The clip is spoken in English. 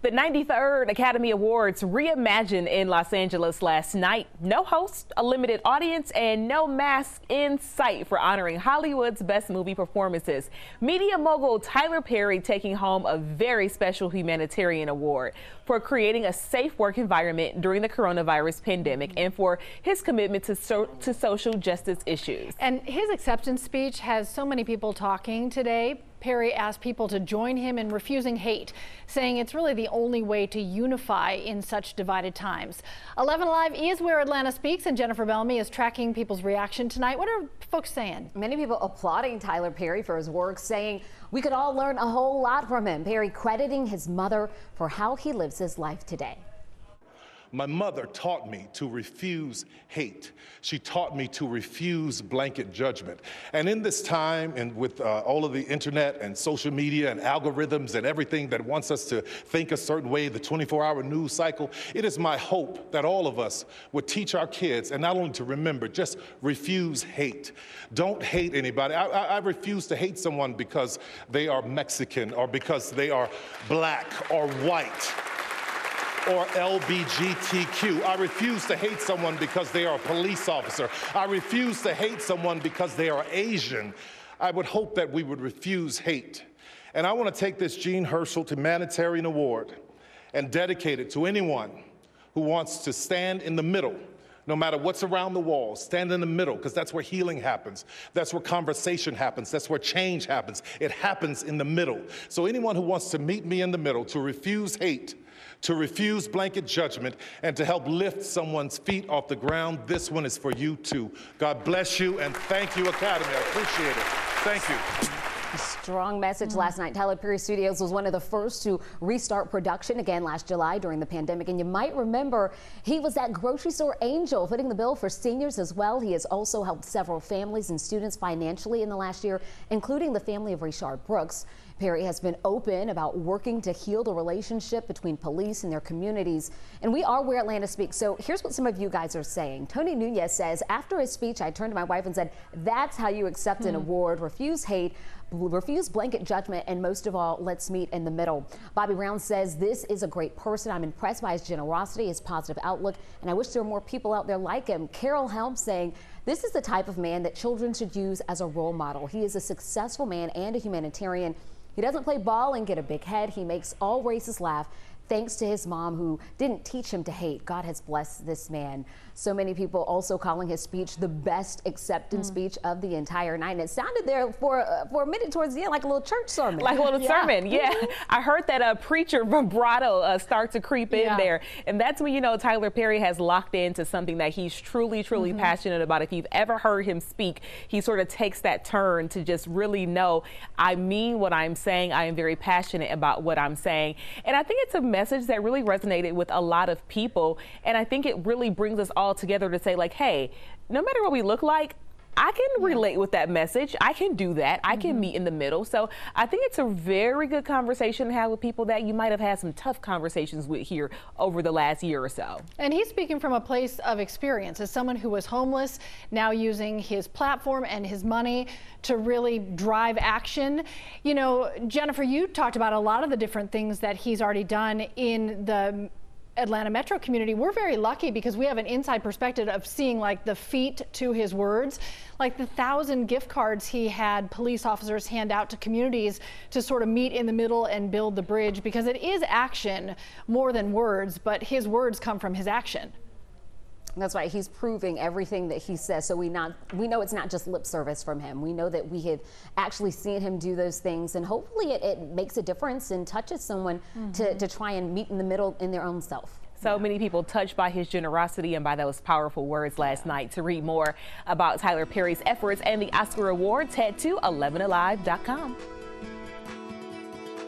The 93rd Academy Awards reimagined in Los Angeles last night. No host, a limited audience, and no mask in sight for honoring Hollywood's best movie performances. Media mogul Tyler Perry taking home a very special humanitarian award for creating a safe work environment during the coronavirus pandemic and for his commitment to social justice issues. And his acceptance speech has so many people talking today. Perry asked people to join him in refusing hate, saying it's really the only way to unify in such divided times. 11 Alive is where Atlanta speaks, and Jennifer Bellamy is tracking people's reaction tonight. What are folks saying? Many people applauding Tyler Perry for his work, saying we could all learn a whole lot from him. Perry crediting his mother for how he lives his life today. My mother taught me to refuse hate. She taught me to refuse blanket judgment. And in this time, and with all of the internet and social media and algorithms and everything that wants us to think a certain way, the 24-hour news cycle, it is my hope that all of us would teach our kids, and not only to remember, just refuse hate. Don't hate anybody. I refuse to hate someone because they are Mexican or because they are black or white or LGBTQ. I refuse to hate someone because they are a police officer. I refuse to hate someone because they are Asian. I would hope that we would refuse hate. And I want to take this Jean Hersholt Humanitarian Award and dedicate it to anyone who wants to stand in the middle, no matter what's around the walls. Stand in the middle, because that's where healing happens. That's where conversation happens. That's where change happens. It happens in the middle. So anyone who wants to meet me in the middle, to refuse hate, to refuse blanket judgment, and to help lift someone's feet off the ground, this one is for you too. God bless you, and thank you, Academy. I appreciate it. Thank you. A strong message last night. Tyler Perry Studios was one of the first to restart production again last July during the pandemic. And you might remember he was that grocery store angel footing the bill for seniors as well. He has also helped several families and students financially in the last year, including the family of Rayshard Brooks. Perry has been open about working to heal the relationship between police and their communities. And we are where Atlanta speaks. So here's what some of you guys are saying. Tony Nunez says, after his speech, I turned to my wife and said, that's how you accept an award. Refuse hate, refuse blanket judgment, and most of all, let's meet in the middle. Bobby Brown says, this is a great person. I'm impressed by his generosity, his positive outlook, and I wish there were more people out there like him. Carol Helms saying, this is the type of man that children should use as a role model. He is a successful man and a humanitarian. He doesn't play ball and get a big head. He makes all races laugh, thanks to his mom, who didn't teach him to hate. God has blessed this man. So many people also calling his speech the best acceptance speech of the entire night. And it sounded there for a minute towards the end like a little church sermon. Like a little sermon, yeah. I heard that preacher vibrato start to creep in there. And that's when you know Tyler Perry has locked into something that he's truly passionate about. If you've ever heard him speak, he sort of takes that turn to just really know, I mean what I'm saying. I am very passionate about what I'm saying. And I think it's a message that really resonated with a lot of people. And I think it really brings us all together to say, like, hey, no matter what we look like, I can relate with that message. I can do that. I can meet in the middle. So I think it's a very good conversation to have with people that you might have had some tough conversations with here over the last year or so. And he's speaking from a place of experience as someone who was homeless, now using his platform and his money to really drive action. You know, Jennifer, you talked about a lot of the different things that he's already done in the Atlanta metro community. We're very lucky because we have an inside perspective of seeing like the feet to his words, like the 1,000 gift cards he had police officers hand out to communities to sort of meet in the middle and build the bridge, because it is action more than words, but his words come from his action. That's right. He's proving everything that he says. So we know it's not just lip service from him. We know that we have actually seen him do those things, and hopefully it makes a difference and touches someone to try and meet in the middle in their own self. So many people touched by his generosity and by those powerful words last night. To read more about Tyler Perry's efforts and the Oscar Awards, head to 11alive.com.